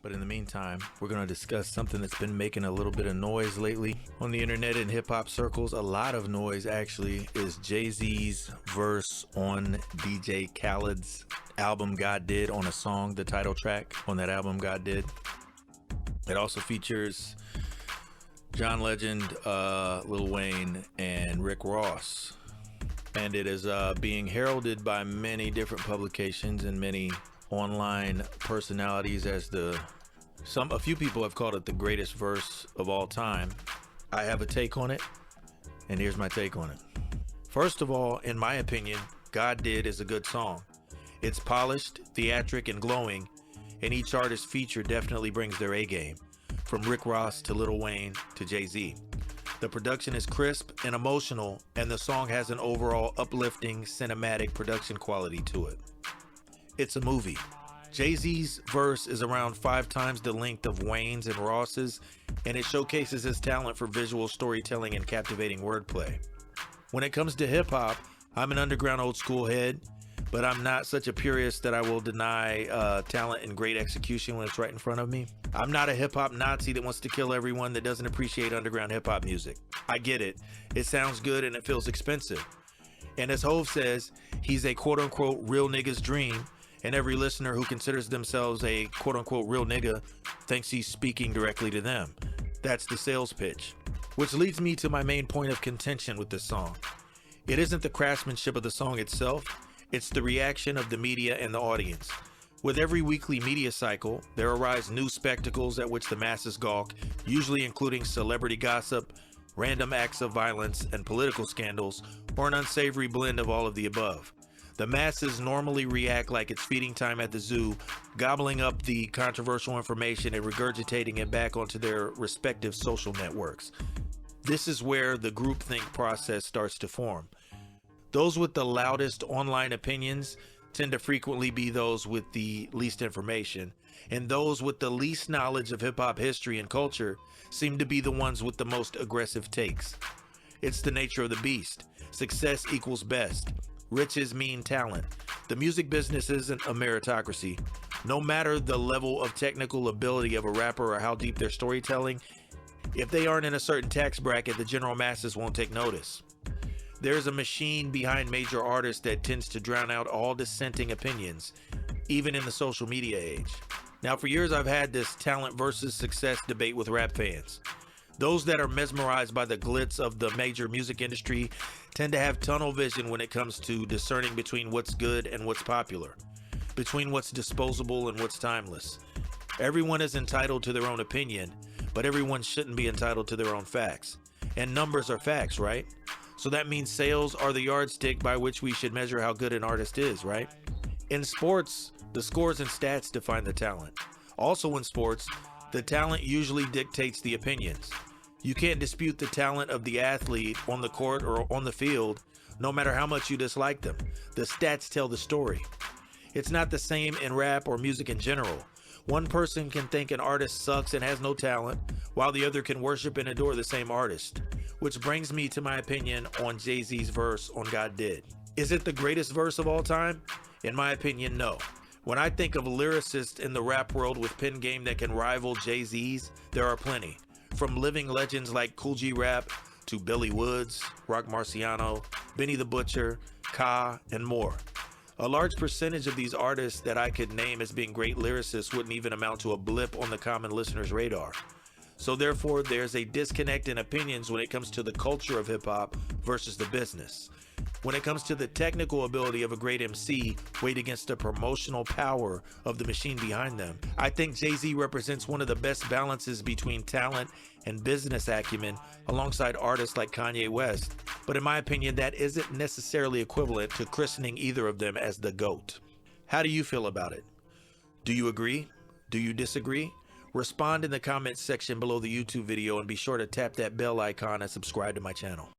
But in the meantime, we're going to discuss something that's been making a little bit of noise lately on the internet and hip-hop circles. A lot of noise, actually, is Jay-Z's verse on DJ Khaled's album God Did on a song, the title track on that album God Did. It also features John Legend, Lil Wayne, and Rick Ross. And it is being heralded by many different publications and many online personalities as a few people have called it the greatest verse of all time. I have a take on it, and here's my take on it. First of all, in my opinion, God Did is a good song. It's polished, theatric, and glowing, and each artist featured definitely brings their A game, from Rick Ross to Lil Wayne to Jay-Z. The production is crisp and emotional, and the song has an overall uplifting cinematic production quality to it. It's a movie. Jay-Z's verse is around 5 times the length of Wayne's and Ross's, and it showcases his talent for visual storytelling and captivating wordplay. When it comes to hip-hop, I'm an underground old school head, but I'm not such a purist that I will deny talent and great execution when it's right in front of me. I'm not a hip-hop Nazi that wants to kill everyone that doesn't appreciate underground hip-hop music. I get it. It sounds good and it feels expensive. And as Hov says, he's a quote-unquote real nigga's dream, and every listener who considers themselves a quote-unquote real nigga thinks he's speaking directly to them. That's the sales pitch. Which leads me to my main point of contention with this song. It isn't the craftsmanship of the song itself, it's the reaction of the media and the audience. With every weekly media cycle, there arise new spectacles at which the masses gawk, usually including celebrity gossip, random acts of violence, and political scandals, or an unsavory blend of all of the above. The masses normally react like it's feeding time at the zoo, gobbling up the controversial information and regurgitating it back onto their respective social networks. This is where the groupthink process starts to form. Those with the loudest online opinions tend to frequently be those with the least information, and those with the least knowledge of hip-hop history and culture seem to be the ones with the most aggressive takes. It's the nature of the beast. Success equals best. Riches mean talent. The music business isn't a meritocracy. No matter the level of technical ability of a rapper or how deep their storytelling, if they aren't in a certain tax bracket, the general masses won't take notice. There's a machine behind major artists that tends to drown out all dissenting opinions, even in the social media age. Now, for years, I've had this talent versus success debate with rap fans. Those that are mesmerized by the glitz of the major music industry tend to have tunnel vision when it comes to discerning between what's good and what's popular, between what's disposable and what's timeless. Everyone is entitled to their own opinion, but everyone shouldn't be entitled to their own facts. And numbers are facts, right? So that means sales are the yardstick by which we should measure how good an artist is, right? In sports, the scores and stats define the talent. Also in sports, the talent usually dictates the opinions. You can't dispute the talent of the athlete on the court or on the field, no matter how much you dislike them. The stats tell the story. It's not the same in rap or music in general. One person can think an artist sucks and has no talent, while the other can worship and adore the same artist. Which brings me to my opinion on Jay-Z's verse on God Did. Is it the greatest verse of all time? In my opinion, no. When I think of lyricists in the rap world with pen game that can rival Jay-Z's, there are plenty. From living legends like Kool G Rap to Billy Woods, Rock Marciano, Benny the Butcher, Ka, and more. A large percentage of these artists that I could name as being great lyricists wouldn't even amount to a blip on the common listener's radar. So therefore, there's a disconnect in opinions when it comes to the culture of hip-hop versus the business. When it comes to the technical ability of a great MC weighed against the promotional power of the machine behind them, I think Jay-Z represents one of the best balances between talent and business acumen alongside artists like Kanye West. But in my opinion, that isn't necessarily equivalent to christening either of them as the GOAT. How do you feel about it? Do you agree? Do you disagree? Respond in the comments section below the YouTube video and be sure to tap that bell icon and subscribe to my channel.